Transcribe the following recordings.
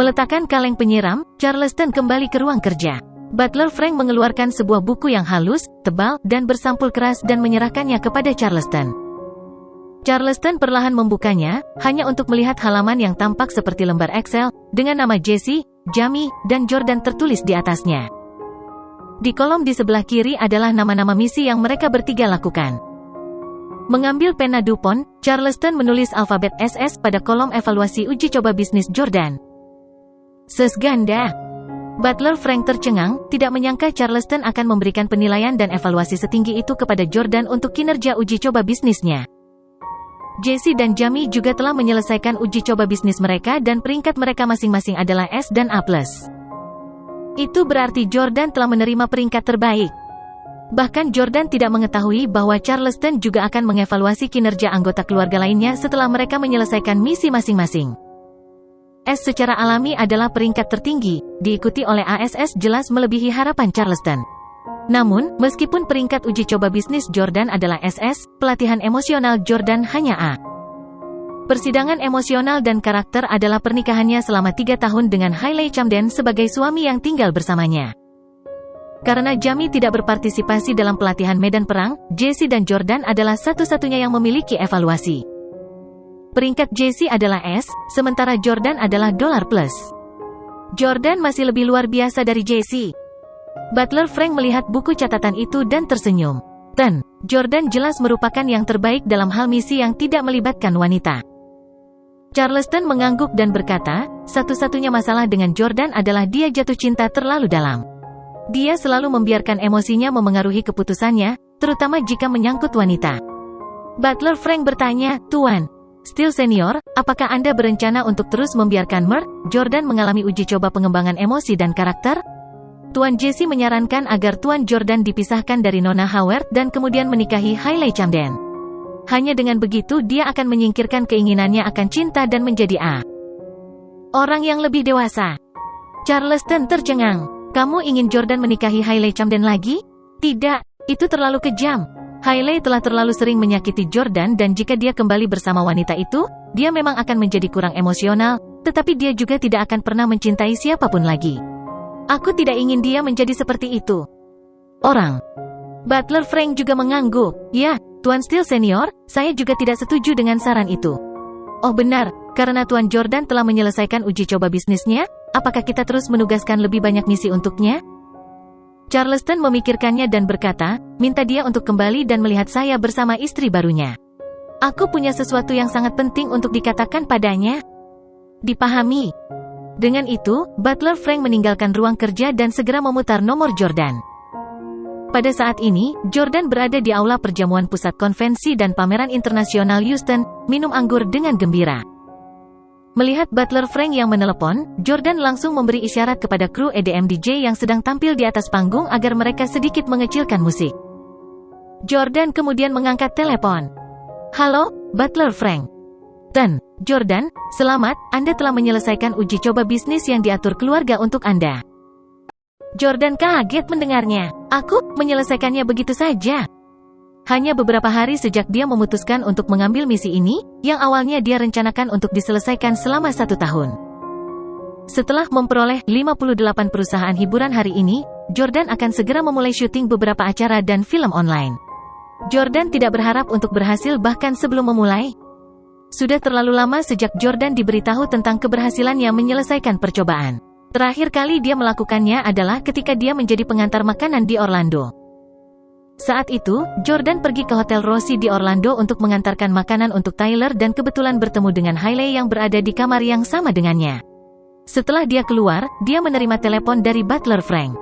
Meletakkan kaleng penyiram, Charleston kembali ke ruang kerja. Butler Frank mengeluarkan sebuah buku yang halus, tebal, dan bersampul keras dan menyerahkannya kepada Charleston. Charleston perlahan membukanya, hanya untuk melihat halaman yang tampak seperti lembar Excel, dengan nama Jesse, Jamie, dan Jordan tertulis di atasnya. Di kolom di sebelah kiri adalah nama-nama misi yang mereka bertiga lakukan. Mengambil pena DuPont, Charleston menulis alfabet SS pada kolom evaluasi uji coba bisnis Jordan. Sesganda. Butler Frank tercengang, tidak menyangka Charleston akan memberikan penilaian dan evaluasi setinggi itu kepada Jordan untuk kinerja uji coba bisnisnya. Jesse dan Jamie juga telah menyelesaikan uji coba bisnis mereka dan peringkat mereka masing-masing adalah S dan A+. Itu berarti Jordan telah menerima peringkat terbaik. Bahkan Jordan tidak mengetahui bahwa Charleston juga akan mengevaluasi kinerja anggota keluarga lainnya setelah mereka menyelesaikan misi masing-masing. S secara alami adalah peringkat tertinggi, diikuti oleh ASS jelas melebihi harapan Charleston. Namun, meskipun peringkat uji coba bisnis Jordan adalah SS, pelatihan emosional Jordan hanya A. Persidangan emosional dan karakter adalah pernikahannya selama 3 tahun dengan Hailey Camden sebagai suami yang tinggal bersamanya. Karena Jamie tidak berpartisipasi dalam pelatihan medan perang, Jesse dan Jordan adalah satu-satunya yang memiliki evaluasi. Peringkat Jesse adalah S, sementara Jordan adalah $+. Jordan masih lebih luar biasa dari Jesse. Butler Frank melihat buku catatan itu dan tersenyum. Jordan jelas merupakan yang terbaik dalam hal misi yang tidak melibatkan wanita. Charleston mengangguk dan berkata, satu-satunya masalah dengan Jordan adalah dia jatuh cinta terlalu dalam. Dia selalu membiarkan emosinya memengaruhi keputusannya, terutama jika menyangkut wanita. Butler Frank bertanya, Tuan Steele Senior, apakah Anda berencana untuk terus membiarkan Jordan mengalami uji coba pengembangan emosi dan karakter? Tuan Jesse menyarankan agar Tuan Jordan dipisahkan dari Nona Howard dan kemudian menikahi Hailey Camden. Hanya dengan begitu dia akan menyingkirkan keinginannya akan cinta dan menjadi orang yang lebih dewasa. Charleston tercengang. Kamu ingin Jordan menikahi Hailey Camden lagi? Tidak, itu terlalu kejam. Hailey telah terlalu sering menyakiti Jordan dan jika dia kembali bersama wanita itu, dia memang akan menjadi kurang emosional, tetapi dia juga tidak akan pernah mencintai siapapun lagi. Aku tidak ingin dia menjadi seperti itu. Butler Frank juga mengangguk. Ya, Tuan Steele Senior, saya juga tidak setuju dengan saran itu. Oh benar, karena Tuan Jordan telah menyelesaikan uji coba bisnisnya, apakah kita terus menugaskan lebih banyak misi untuknya? Charleston memikirkannya dan berkata, minta dia untuk kembali dan melihat saya bersama istri barunya. Aku punya sesuatu yang sangat penting untuk dikatakan padanya. Dipahami. Dengan itu, Butler Frank meninggalkan ruang kerja dan segera memutar nomor Jordan. Pada saat ini, Jordan berada di aula perjamuan pusat konvensi dan pameran internasional Houston, minum anggur dengan gembira. Melihat Butler Frank yang menelepon, Jordan langsung memberi isyarat kepada kru EDM DJ yang sedang tampil di atas panggung agar mereka sedikit mengecilkan musik. Jordan kemudian mengangkat telepon. Halo, Butler Frank. Jordan, selamat, Anda telah menyelesaikan uji coba bisnis yang diatur keluarga untuk Anda. Jordan kaget mendengarnya. Aku menyelesaikannya begitu saja. Hanya beberapa hari sejak dia memutuskan untuk mengambil misi ini, yang awalnya dia rencanakan untuk diselesaikan selama 1 tahun. Setelah memperoleh 58 perusahaan hiburan hari ini, Jordan akan segera memulai syuting beberapa acara dan film online. Jordan tidak berharap untuk berhasil bahkan sebelum memulai. Sudah terlalu lama sejak Jordan diberitahu tentang keberhasilannya menyelesaikan percobaan. Terakhir kali dia melakukannya adalah ketika dia menjadi pengantar makanan di Orlando. Saat itu, Jordan pergi ke Hotel Rossi di Orlando untuk mengantarkan makanan untuk Tyler dan kebetulan bertemu dengan Hailey yang berada di kamar yang sama dengannya. Setelah dia keluar, dia menerima telepon dari Butler Frank.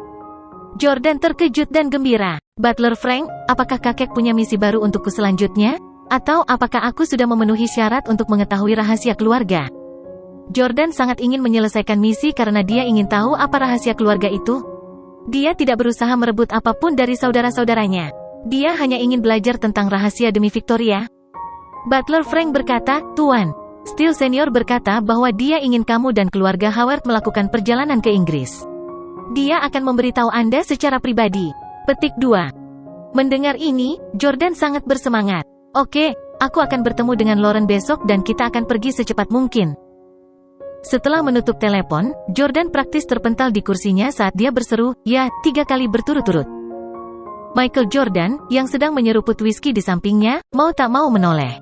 Jordan terkejut dan gembira. Butler Frank, apakah kakek punya misi baru untukku selanjutnya? Atau apakah aku sudah memenuhi syarat untuk mengetahui rahasia keluarga? Jordan sangat ingin menyelesaikan misi karena dia ingin tahu apa rahasia keluarga itu. Dia tidak berusaha merebut apapun dari saudara-saudaranya. Dia hanya ingin belajar tentang rahasia demi Victoria. Butler Frank berkata, Tuan Steele Senior berkata bahwa dia ingin kamu dan keluarga Howard melakukan perjalanan ke Inggris. Dia akan memberitahu Anda secara pribadi. Petik 2. Mendengar ini, Jordan sangat bersemangat. Oke, aku akan bertemu dengan Lauren besok dan kita akan pergi secepat mungkin. Setelah menutup telepon, Jordan praktis terpental di kursinya saat dia berseru, "Ya," 3 kali berturut-turut. Michael Jordan, yang sedang menyeruput whisky di sampingnya, mau tak mau menoleh.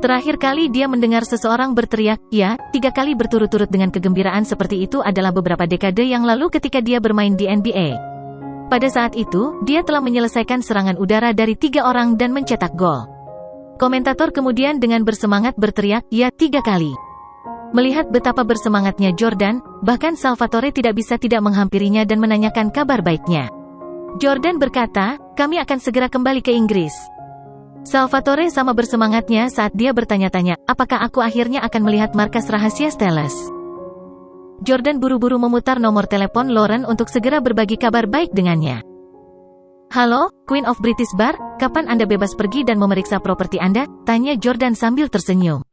Terakhir kali dia mendengar seseorang berteriak, "Ya," 3 kali berturut-turut dengan kegembiraan seperti itu adalah beberapa dekade yang lalu ketika dia bermain di NBA. Pada saat itu, dia telah menyelesaikan serangan udara dari 3 orang dan mencetak gol. Komentator kemudian dengan bersemangat berteriak, "Ya," 3 kali. Melihat betapa bersemangatnya Jordan, bahkan Salvatore tidak bisa tidak menghampirinya dan menanyakan kabar baiknya. Jordan berkata, "Kami akan segera kembali ke Inggris." Salvatore sama bersemangatnya saat dia bertanya-tanya, apakah aku akhirnya akan melihat markas rahasia Steelers. Jordan buru-buru memutar nomor telepon Lauren untuk segera berbagi kabar baik dengannya. "Halo, Queen of British Bar, kapan Anda bebas pergi dan memeriksa properti Anda?" tanya Jordan sambil tersenyum.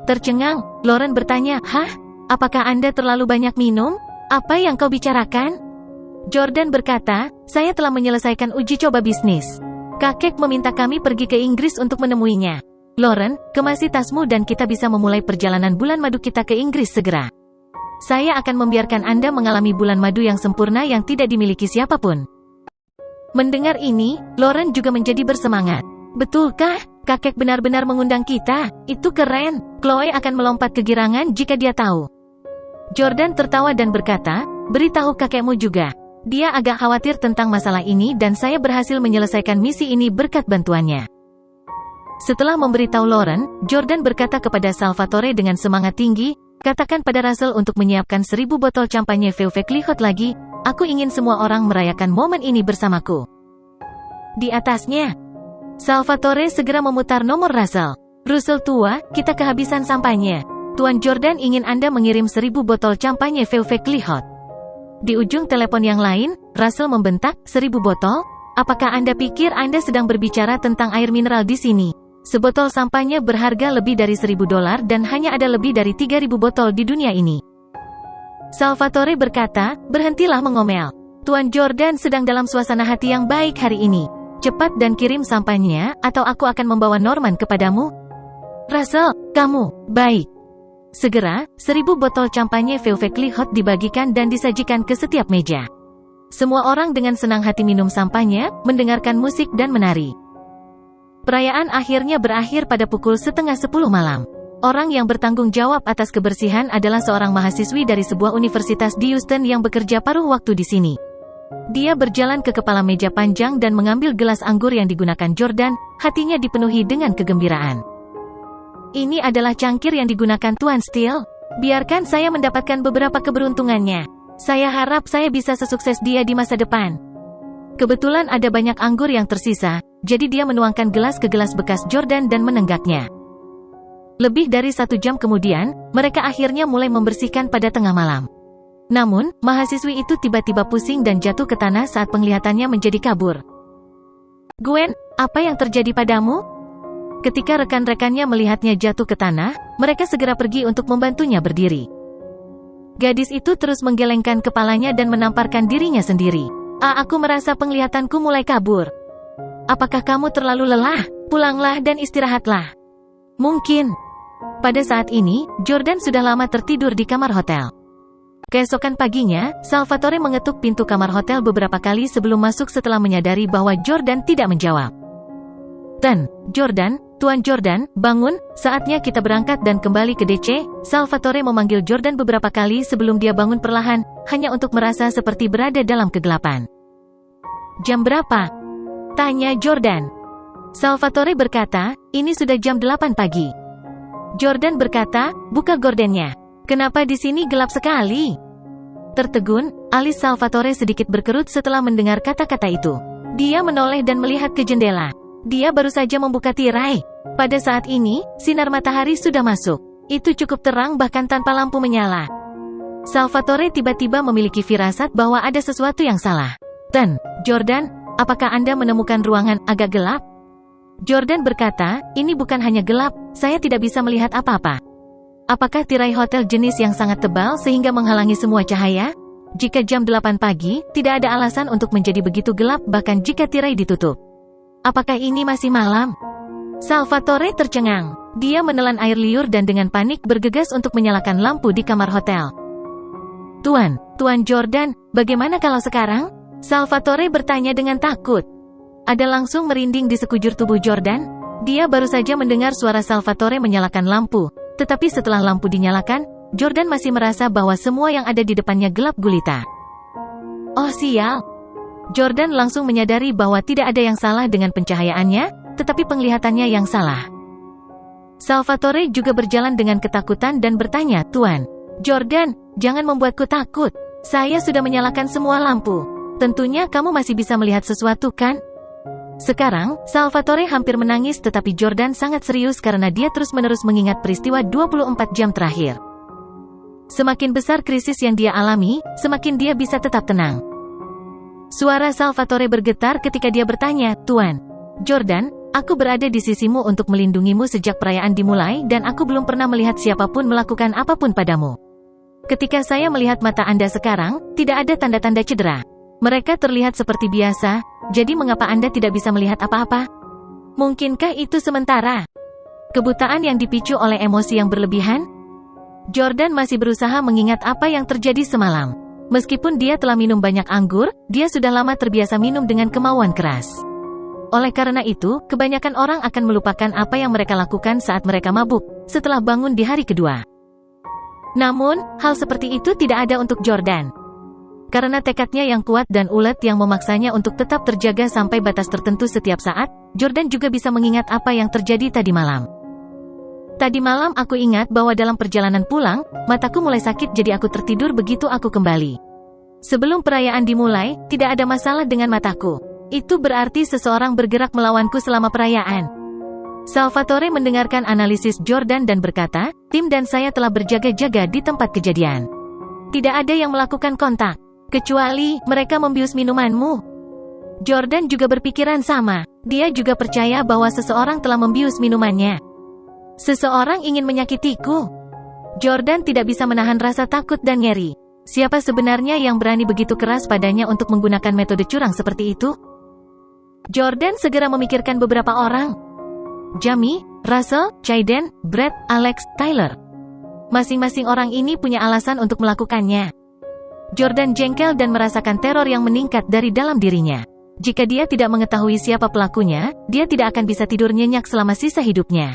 Tercengang, Lauren bertanya, "Hah? Apakah Anda terlalu banyak minum? Apa yang kau bicarakan?" Jordan berkata, "Saya telah menyelesaikan uji coba bisnis. Kakek meminta kami pergi ke Inggris untuk menemuinya. Lauren, kemasi tasmu dan kita bisa memulai perjalanan bulan madu kita ke Inggris segera. Saya akan membiarkan Anda mengalami bulan madu yang sempurna yang tidak dimiliki siapapun." Mendengar ini, Lauren juga menjadi bersemangat. "Betulkah? Kakek benar-benar mengundang kita? Itu keren. Chloe akan melompat kegirangan jika dia tahu." Jordan tertawa dan berkata, "Beritahu kakekmu juga. Dia agak khawatir tentang masalah ini dan saya berhasil menyelesaikan misi ini berkat bantuannya." Setelah memberitahu Lauren, Jordan berkata kepada Salvatore dengan semangat tinggi, "Katakan pada Russell untuk menyiapkan 1000 botol champagne Veuve Clicquot lagi. Aku ingin semua orang merayakan momen ini bersamaku." Di atasnya, Salvatore segera memutar nomor Russell. "Russell tua, kita kehabisan sampahnya. Tuan Jordan ingin Anda mengirim 1000 botol champagne Veuve Clicquot." Di ujung telepon yang lain, Russell membentak, "1000 botol? Apakah Anda pikir Anda sedang berbicara tentang air mineral di sini? Sebotol sampahnya berharga lebih dari $1000 dan hanya ada lebih dari 3000 botol di dunia ini." Salvatore berkata, "Berhentilah mengomel. Tuan Jordan sedang dalam suasana hati yang baik hari ini. Cepat dan kirim sampahnya, atau aku akan membawa Norman kepadamu." "Russell, kamu, baik." Segera, 1000 botol champagne Veuve Clicquot dibagikan dan disajikan ke setiap meja. Semua orang dengan senang hati minum sampahnya, mendengarkan musik dan menari. Perayaan akhirnya berakhir pada pukul 9:30 malam. Orang yang bertanggung jawab atas kebersihan adalah seorang mahasiswi dari sebuah universitas di Houston yang bekerja paruh waktu di sini. Dia berjalan ke kepala meja panjang dan mengambil gelas anggur yang digunakan Jordan, hatinya dipenuhi dengan kegembiraan. "Ini adalah cangkir yang digunakan Tuan Steele. Biarkan saya mendapatkan beberapa keberuntungannya. Saya harap saya bisa sesukses dia di masa depan." Kebetulan ada banyak anggur yang tersisa, jadi dia menuangkan gelas ke gelas bekas Jordan dan menenggaknya. Lebih dari 1 jam kemudian, mereka akhirnya mulai membersihkan pada tengah malam. Namun, mahasiswi itu tiba-tiba pusing dan jatuh ke tanah saat penglihatannya menjadi kabur. "Gwen, apa yang terjadi padamu?" Ketika rekan-rekannya melihatnya jatuh ke tanah, mereka segera pergi untuk membantunya berdiri. Gadis itu terus menggelengkan kepalanya dan menamparkan dirinya sendiri. Aku merasa penglihatanku mulai kabur." "Apakah kamu terlalu lelah? Pulanglah dan istirahatlah." "Mungkin." Pada saat ini, Jordan sudah lama tertidur di kamar hotel. Keesokan paginya, Salvatore mengetuk pintu kamar hotel beberapa kali sebelum masuk setelah menyadari bahwa Jordan tidak menjawab. Jordan, Tuan Jordan, bangun, saatnya kita berangkat dan kembali ke DC." Salvatore memanggil Jordan beberapa kali sebelum dia bangun perlahan, hanya untuk merasa seperti berada dalam kegelapan. "Jam berapa?" tanya Jordan. Salvatore berkata, "Ini sudah jam 8 pagi." Jordan berkata, "Buka gordennya. Kenapa di sini gelap sekali?" Tertegun, alis Salvatore sedikit berkerut setelah mendengar kata-kata itu. Dia menoleh dan melihat ke jendela. Dia baru saja membuka tirai. Pada saat ini, sinar matahari sudah masuk. Itu cukup terang bahkan tanpa lampu menyala. Salvatore tiba-tiba memiliki firasat bahwa ada sesuatu yang salah. Jordan, apakah Anda menemukan ruangan agak gelap?" Jordan berkata, "Ini bukan hanya gelap, saya tidak bisa melihat apa-apa." "Apakah tirai hotel jenis yang sangat tebal sehingga menghalangi semua cahaya? Jika jam 8 pagi, tidak ada alasan untuk menjadi begitu gelap bahkan jika tirai ditutup. Apakah ini masih malam?" Salvatore tercengang. Dia menelan air liur dan dengan panik bergegas untuk menyalakan lampu di kamar hotel. Tuan Jordan, bagaimana kalau sekarang? Salvatore bertanya dengan takut. Ada langsung merinding di sekujur tubuh Jordan. Dia baru saja mendengar suara Salvatore menyalakan lampu. Tetapi setelah lampu dinyalakan, Jordan masih merasa bahwa semua yang ada di depannya gelap gulita. Oh sial! Jordan langsung menyadari bahwa tidak ada yang salah dengan pencahayaannya, tetapi penglihatannya yang salah. Salvatore juga berjalan dengan ketakutan dan bertanya, Tuan Jordan, jangan membuatku takut. Saya sudah menyalakan semua lampu. Tentunya kamu masih bisa melihat sesuatu kan? Sekarang, Salvatore hampir menangis tetapi Jordan sangat serius karena dia terus-menerus mengingat peristiwa 24 jam terakhir. Semakin besar krisis yang dia alami, semakin dia bisa tetap tenang. Suara Salvatore bergetar ketika dia bertanya, Tuan Jordan, aku berada di sisimu untuk melindungimu sejak perayaan dimulai dan aku belum pernah melihat siapapun melakukan apapun padamu. Ketika saya melihat mata Anda sekarang, tidak ada tanda-tanda cedera. Mereka terlihat seperti biasa, jadi mengapa Anda tidak bisa melihat apa-apa? Mungkinkah itu sementara? Kebutaan yang dipicu oleh emosi yang berlebihan? Jordan masih berusaha mengingat apa yang terjadi semalam. Meskipun dia telah minum banyak anggur, dia sudah lama terbiasa minum dengan kemauan keras. Oleh karena itu, kebanyakan orang akan melupakan apa yang mereka lakukan saat mereka mabuk, setelah bangun di hari kedua. Namun, hal seperti itu tidak ada untuk Jordan. Karena tekadnya yang kuat dan ulet yang memaksanya untuk tetap terjaga sampai batas tertentu setiap saat, Jordan juga bisa mengingat apa yang terjadi tadi malam. Tadi malam aku ingat bahwa dalam perjalanan pulang, mataku mulai sakit jadi aku tertidur begitu aku kembali. Sebelum perayaan dimulai, tidak ada masalah dengan mataku. Itu berarti seseorang bergerak melawanku selama perayaan. Salvatore mendengarkan analisis Jordan dan berkata, tim dan saya telah berjaga-jaga di tempat kejadian. Tidak ada yang melakukan kontak, kecuali mereka membius minumanmu. Jordan juga berpikiran sama. Dia juga percaya bahwa seseorang telah membius minumannya. Seseorang ingin menyakitiku. Jordan tidak bisa menahan rasa takut dan ngeri. Siapa sebenarnya yang berani begitu keras padanya untuk menggunakan metode curang seperti itu? Jordan segera memikirkan beberapa orang. Jamie, Russell, Chayden, Brett, Alex, Tyler. Masing-masing orang ini punya alasan untuk melakukannya. Jordan jengkel dan merasakan teror yang meningkat dari dalam dirinya. Jika dia tidak mengetahui siapa pelakunya, dia tidak akan bisa tidur nyenyak selama sisa hidupnya.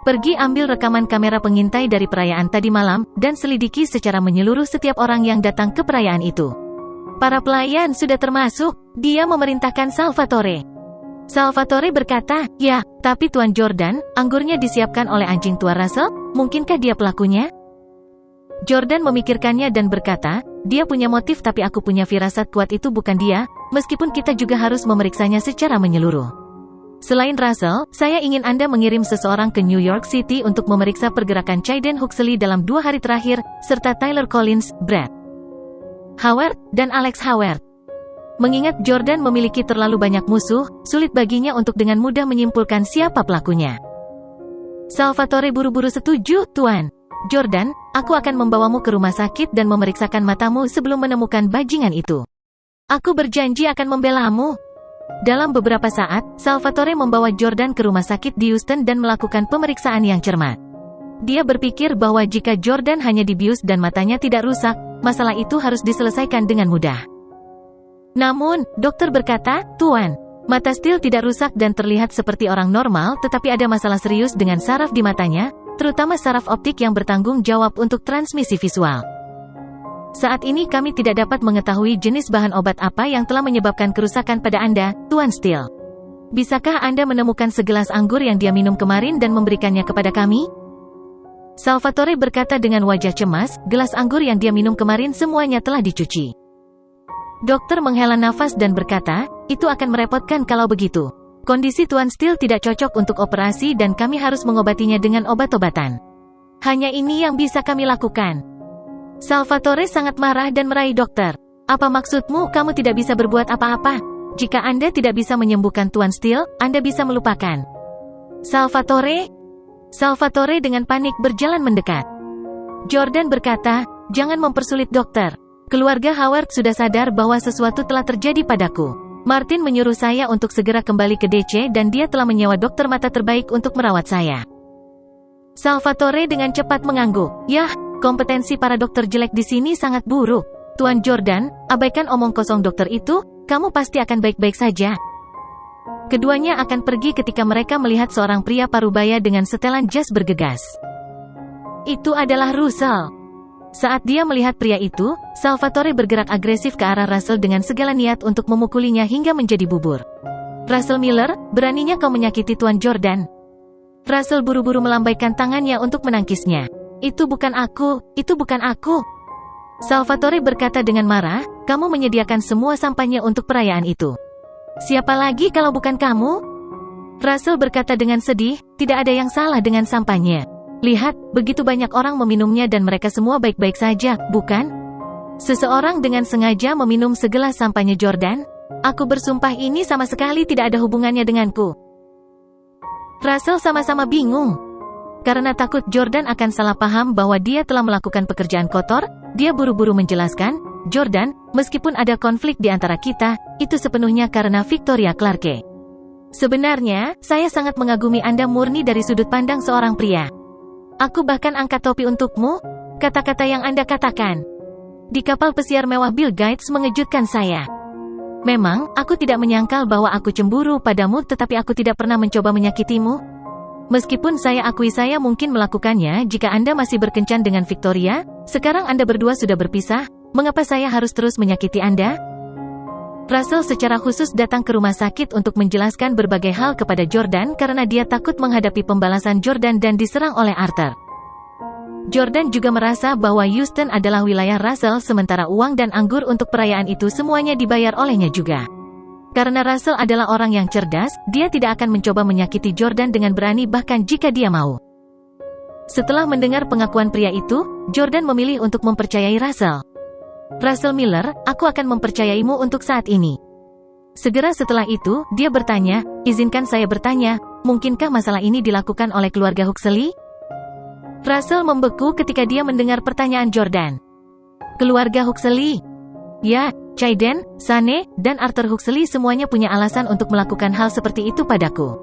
Pergi ambil rekaman kamera pengintai dari perayaan tadi malam, dan selidiki secara menyeluruh setiap orang yang datang ke perayaan itu. Para pelayan sudah termasuk, dia memerintahkan Salvatore. Salvatore berkata, ya, tapi Tuan Jordan, anggurnya disiapkan oleh anjing tua Russell, mungkinkah dia pelakunya? Jordan memikirkannya dan berkata, dia punya motif tapi aku punya firasat kuat itu bukan dia, meskipun kita juga harus memeriksanya secara menyeluruh. Selain Russell, saya ingin Anda mengirim seseorang ke New York City untuk memeriksa pergerakan Chayden Huxley dalam 2 hari terakhir, serta Tyler Collins, Brett Howard, dan Alex Howard. Mengingat Jordan memiliki terlalu banyak musuh, sulit baginya untuk dengan mudah menyimpulkan siapa pelakunya. Salvatore buru-buru setuju, Tuan Jordan, aku akan membawamu ke rumah sakit dan memeriksakan matamu sebelum menemukan bajingan itu. Aku berjanji akan membelamu. Dalam beberapa saat, Salvatore membawa Jordan ke rumah sakit di Houston dan melakukan pemeriksaan yang cermat. Dia berpikir bahwa jika Jordan hanya dibius dan matanya tidak rusak, masalah itu harus diselesaikan dengan mudah. Namun, dokter berkata, Tuan, mata Steele tidak rusak dan terlihat seperti orang normal tetapi ada masalah serius dengan saraf di matanya, terutama saraf optik yang bertanggung jawab untuk transmisi visual. Saat ini kami tidak dapat mengetahui jenis bahan obat apa yang telah menyebabkan kerusakan pada Anda, Tuan Steele. Bisakah Anda menemukan segelas anggur yang dia minum kemarin dan memberikannya kepada kami? Salvatore berkata dengan wajah cemas, gelas anggur yang dia minum kemarin semuanya telah dicuci. Dokter menghela nafas dan berkata, itu akan merepotkan kalau begitu. Kondisi Tuan Steele tidak cocok untuk operasi dan kami harus mengobatinya dengan obat-obatan. Hanya ini yang bisa kami lakukan. Salvatore sangat marah dan meraih dokter. Apa maksudmu kamu tidak bisa berbuat apa-apa? Jika Anda tidak bisa menyembuhkan Tuan Steele, Anda bisa melupakan. Salvatore dengan panik berjalan mendekat. Jordan berkata, jangan mempersulit dokter. Keluarga Howard sudah sadar bahwa sesuatu telah terjadi padaku. Martin menyuruh saya untuk segera kembali ke DC dan dia telah menyewa dokter mata terbaik untuk merawat saya. Salvatore dengan cepat mengangguk. Yah, kompetensi para dokter jelek di sini sangat buruk. Tuan Jordan, abaikan omong kosong dokter itu, kamu pasti akan baik-baik saja. Keduanya akan pergi ketika mereka melihat seorang pria parubaya dengan setelan jas bergegas. Itu adalah Russell. Saat dia melihat pria itu, Salvatore bergerak agresif ke arah Russell dengan segala niat untuk memukulinya hingga menjadi bubur. Russell Miller, beraninya kau menyakiti Tuan Jordan. Russell buru-buru melambaikan tangannya untuk menangkisnya. Itu bukan aku, itu bukan aku. Salvatore berkata dengan marah, kamu menyediakan semua sampahnya untuk perayaan itu. Siapa lagi kalau bukan kamu? Russell berkata dengan sedih, tidak ada yang salah dengan sampahnya. Lihat, begitu banyak orang meminumnya dan mereka semua baik-baik saja, bukan? Seseorang dengan sengaja meminum segelas sampahnya Jordan? Aku bersumpah ini sama sekali tidak ada hubungannya denganku. Russell sama-sama bingung. Karena takut Jordan akan salah paham bahwa dia telah melakukan pekerjaan kotor, dia buru-buru menjelaskan, Jordan, meskipun ada konflik di antara kita, itu sepenuhnya karena Victoria Clarke. Sebenarnya, saya sangat mengagumi Anda murni dari sudut pandang seorang pria. Aku bahkan angkat topi untukmu, kata-kata yang Anda katakan di kapal pesiar mewah Bill Gates mengejutkan saya. Memang, aku tidak menyangkal bahwa aku cemburu padamu tetapi aku tidak pernah mencoba menyakitimu. Meskipun saya akui saya mungkin melakukannya jika Anda masih berkencan dengan Victoria, sekarang Anda berdua sudah berpisah, mengapa saya harus terus menyakiti Anda? Russell secara khusus datang ke rumah sakit untuk menjelaskan berbagai hal kepada Jordan karena dia takut menghadapi pembalasan Jordan dan diserang oleh Arthur. Jordan juga merasa bahwa Houston adalah wilayah Russell sementara uang dan anggur untuk perayaan itu semuanya dibayar olehnya juga. Karena Russell adalah orang yang cerdas, dia tidak akan mencoba menyakiti Jordan dengan berani bahkan jika dia mau. Setelah mendengar pengakuan pria itu, Jordan memilih untuk mempercayai Russell. Russell Miller, aku akan mempercayaimu untuk saat ini. Segera setelah itu, dia bertanya, izinkan saya bertanya, mungkinkah masalah ini dilakukan oleh keluarga Huxley? Russell membeku ketika dia mendengar pertanyaan Jordan. Keluarga Huxley? Ya, Chayden, Sane, dan Arthur Huxley semuanya punya alasan untuk melakukan hal seperti itu padaku.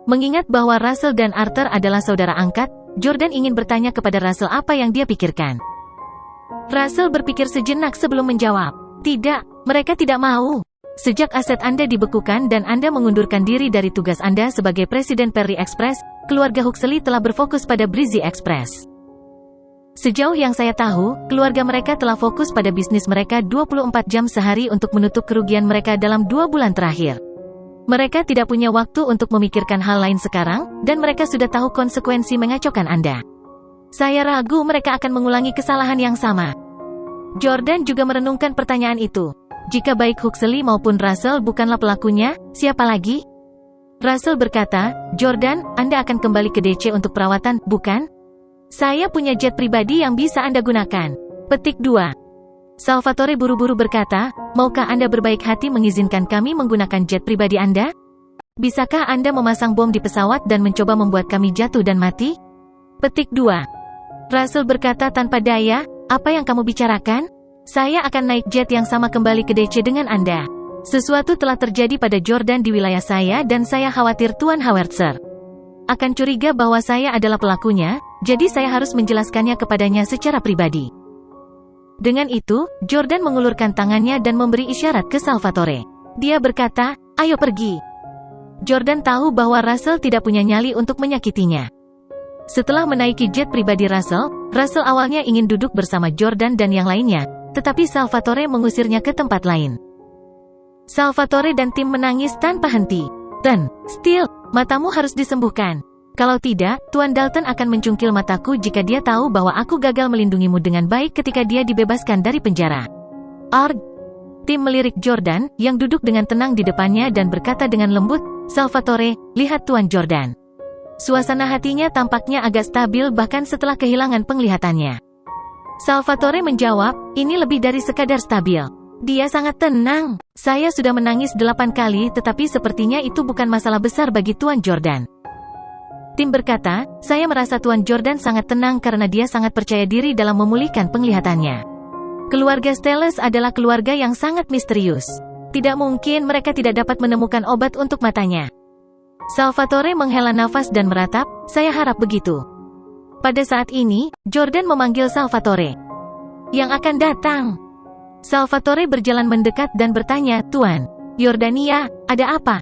Mengingat bahwa Russell dan Arthur adalah saudara angkat, Jordan ingin bertanya kepada Russell apa yang dia pikirkan. Russell berpikir sejenak sebelum menjawab. Tidak, mereka tidak mau. Sejak aset Anda dibekukan dan Anda mengundurkan diri dari tugas Anda sebagai Presiden Perry Express, keluarga Huxley telah berfokus pada Breezy Express. Sejauh yang saya tahu, keluarga mereka telah fokus pada bisnis mereka 24 jam sehari untuk menutup kerugian mereka dalam 2 bulan terakhir. Mereka tidak punya waktu untuk memikirkan hal lain sekarang, dan mereka sudah tahu konsekuensi mengacaukan Anda. Saya ragu mereka akan mengulangi kesalahan yang sama. Jordan juga merenungkan pertanyaan itu. Jika baik Huxley maupun Russell bukanlah pelakunya, siapa lagi? Russell berkata, Jordan, Anda akan kembali ke DC untuk perawatan, bukan? Saya punya jet pribadi yang bisa Anda gunakan. Petik 2. Salvatore buru-buru berkata, maukah Anda berbaik hati mengizinkan kami menggunakan jet pribadi Anda? Bisakah Anda memasang bom di pesawat dan mencoba membuat kami jatuh dan mati? Petik 2. Russell berkata tanpa daya, apa yang kamu bicarakan? Saya akan naik jet yang sama kembali ke DC dengan Anda. Sesuatu telah terjadi pada Jordan di wilayah saya dan saya khawatir Tuan Howitzer akan curiga bahwa saya adalah pelakunya, jadi saya harus menjelaskannya kepadanya secara pribadi. Dengan itu, Jordan mengulurkan tangannya dan memberi isyarat ke Salvatore. Dia berkata, ayo pergi. Jordan tahu bahwa Russell tidak punya nyali untuk menyakitinya. Setelah menaiki jet pribadi Russell awalnya ingin duduk bersama Jordan dan yang lainnya, tetapi Salvatore mengusirnya ke tempat lain. Salvatore dan tim menangis tanpa henti. Dan, Steele, matamu harus disembuhkan. Kalau tidak, Tuan Dalton akan mencungkil mataku jika dia tahu bahwa aku gagal melindungimu dengan baik ketika dia dibebaskan dari penjara. Arg! Tim melirik Jordan, yang duduk dengan tenang di depannya dan berkata dengan lembut, Salvatore, lihat Tuan Jordan. Suasana hatinya tampaknya agak stabil bahkan setelah kehilangan penglihatannya. Salvatore menjawab, ini lebih dari sekadar stabil. Dia sangat tenang. Saya sudah menangis 8 kali tetapi sepertinya itu bukan masalah besar bagi Tuan Jordan. Tim berkata, saya merasa Tuan Jordan sangat tenang karena dia sangat percaya diri dalam memulihkan penglihatannya. Keluarga Stelles adalah keluarga yang sangat misterius. Tidak mungkin mereka tidak dapat menemukan obat untuk matanya. Salvatore menghela nafas dan meratap, saya harap begitu. Pada saat ini, Jordan memanggil Salvatore. Yang akan datang. Salvatore berjalan mendekat dan bertanya, Tuan Yordania, ada apa?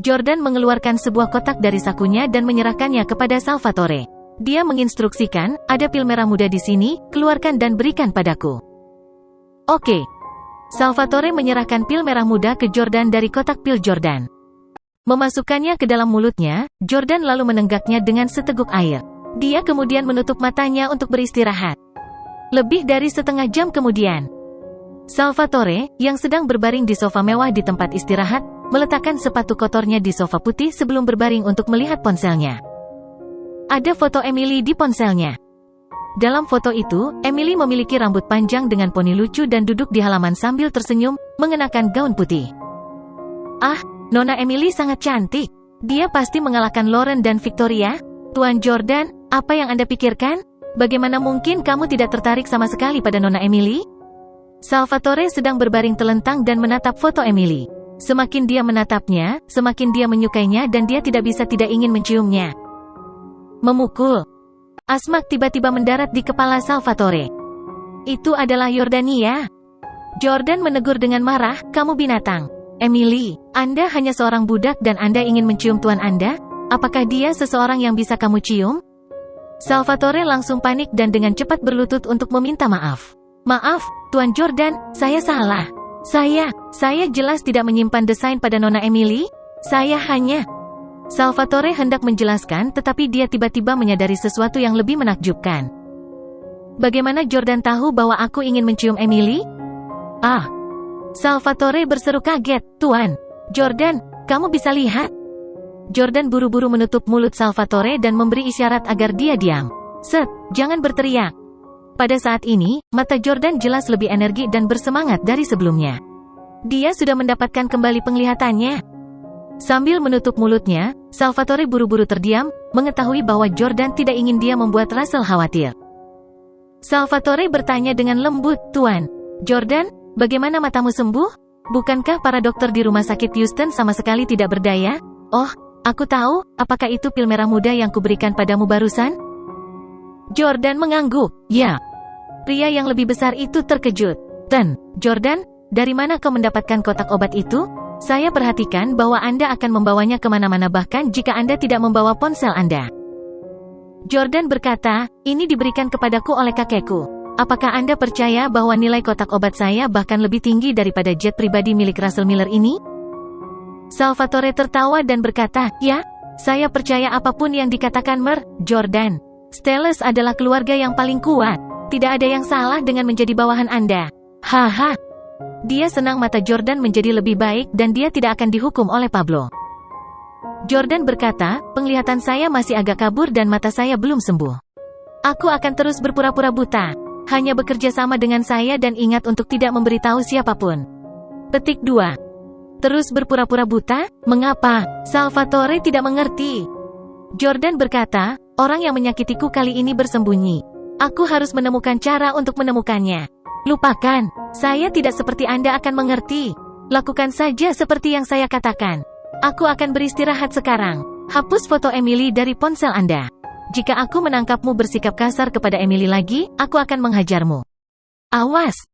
Jordan mengeluarkan sebuah kotak dari sakunya dan menyerahkannya kepada Salvatore. Dia menginstruksikan, ada pil merah muda di sini, keluarkan dan berikan padaku. Oke. Salvatore menyerahkan pil merah muda ke Jordan dari kotak pil Jordan. Memasukkannya ke dalam mulutnya, Jordan lalu menenggaknya dengan seteguk air. Dia kemudian menutup matanya untuk beristirahat. Lebih dari setengah jam kemudian, Salvatore, yang sedang berbaring di sofa mewah di tempat istirahat, meletakkan sepatu kotornya di sofa putih sebelum berbaring untuk melihat ponselnya. Ada foto Emily di ponselnya. Dalam foto itu, Emily memiliki rambut panjang dengan poni lucu dan duduk di halaman sambil tersenyum, mengenakan gaun putih. Ah, Nona Emily sangat cantik. Dia pasti mengalahkan Lauren dan Victoria. Tuan Jordan, apa yang Anda pikirkan? Bagaimana mungkin kamu tidak tertarik sama sekali pada Nona Emily? Salvatore sedang berbaring telentang dan menatap foto Emily. Semakin dia menatapnya, semakin dia menyukainya dan dia tidak bisa tidak ingin menciumnya. Memukul. Asmak tiba-tiba mendarat di kepala Salvatore. Itu adalah Yordania. Jordan menegur dengan marah, kamu binatang. Emily, Anda hanya seorang budak dan Anda ingin mencium tuan Anda? Apakah dia seseorang yang bisa kamu cium? Salvatore langsung panik dan dengan cepat berlutut untuk meminta maaf. Maaf, Tuan Jordan, saya salah. Saya jelas tidak menyimpan desain pada Nona Emily. Saya hanya... Salvatore hendak menjelaskan tetapi dia tiba-tiba menyadari sesuatu yang lebih menakjubkan. Bagaimana Jordan tahu bahwa aku ingin mencium Emily? Ah! Salvatore berseru kaget, Tuan Jordan, kamu bisa lihat? Jordan buru-buru menutup mulut Salvatore dan memberi isyarat agar dia diam. Set, jangan berteriak. Pada saat ini, mata Jordan jelas lebih energi dan bersemangat dari sebelumnya. Dia sudah mendapatkan kembali penglihatannya. Sambil menutup mulutnya, Salvatore buru-buru terdiam, mengetahui bahwa Jordan tidak ingin dia membuat Russell khawatir. Salvatore bertanya dengan lembut, Tuan Jordan, bagaimana matamu sembuh? Bukankah para dokter di rumah sakit Houston sama sekali tidak berdaya? Oh, aku tahu, apakah itu pil merah muda yang kuberikan padamu barusan? Jordan mengangguk. Ya. Pria yang lebih besar itu terkejut. Jordan, dari mana kau mendapatkan kotak obat itu? Saya perhatikan bahwa Anda akan membawanya kemana-mana bahkan jika Anda tidak membawa ponsel Anda. Jordan berkata, ini diberikan kepadaku oleh kakekku. Apakah Anda percaya bahwa nilai kotak obat saya bahkan lebih tinggi daripada jet pribadi milik Russell Miller ini? Salvatore tertawa dan berkata, ya, saya percaya apapun yang dikatakan Jordan. Stellus adalah keluarga yang paling kuat. Tidak ada yang salah dengan menjadi bawahan Anda. Haha. Dia senang mata Jordan menjadi lebih baik dan dia tidak akan dihukum oleh Pablo. Jordan berkata, penglihatan saya masih agak kabur dan mata saya belum sembuh. Aku akan terus berpura-pura buta. Hanya bekerja sama dengan saya dan ingat untuk tidak memberitahu siapapun. Petik 2. Terus berpura-pura buta? Mengapa? Salvatore tidak mengerti. Jordan berkata, orang yang menyakitiku kali ini bersembunyi. Aku harus menemukan cara untuk menemukannya. Lupakan, saya tidak seperti Anda akan mengerti. Lakukan saja seperti yang saya katakan. Aku akan beristirahat sekarang. Hapus foto Emily dari ponsel Anda. Jika aku menangkapmu bersikap kasar kepada Emily lagi, aku akan menghajarmu. Awas!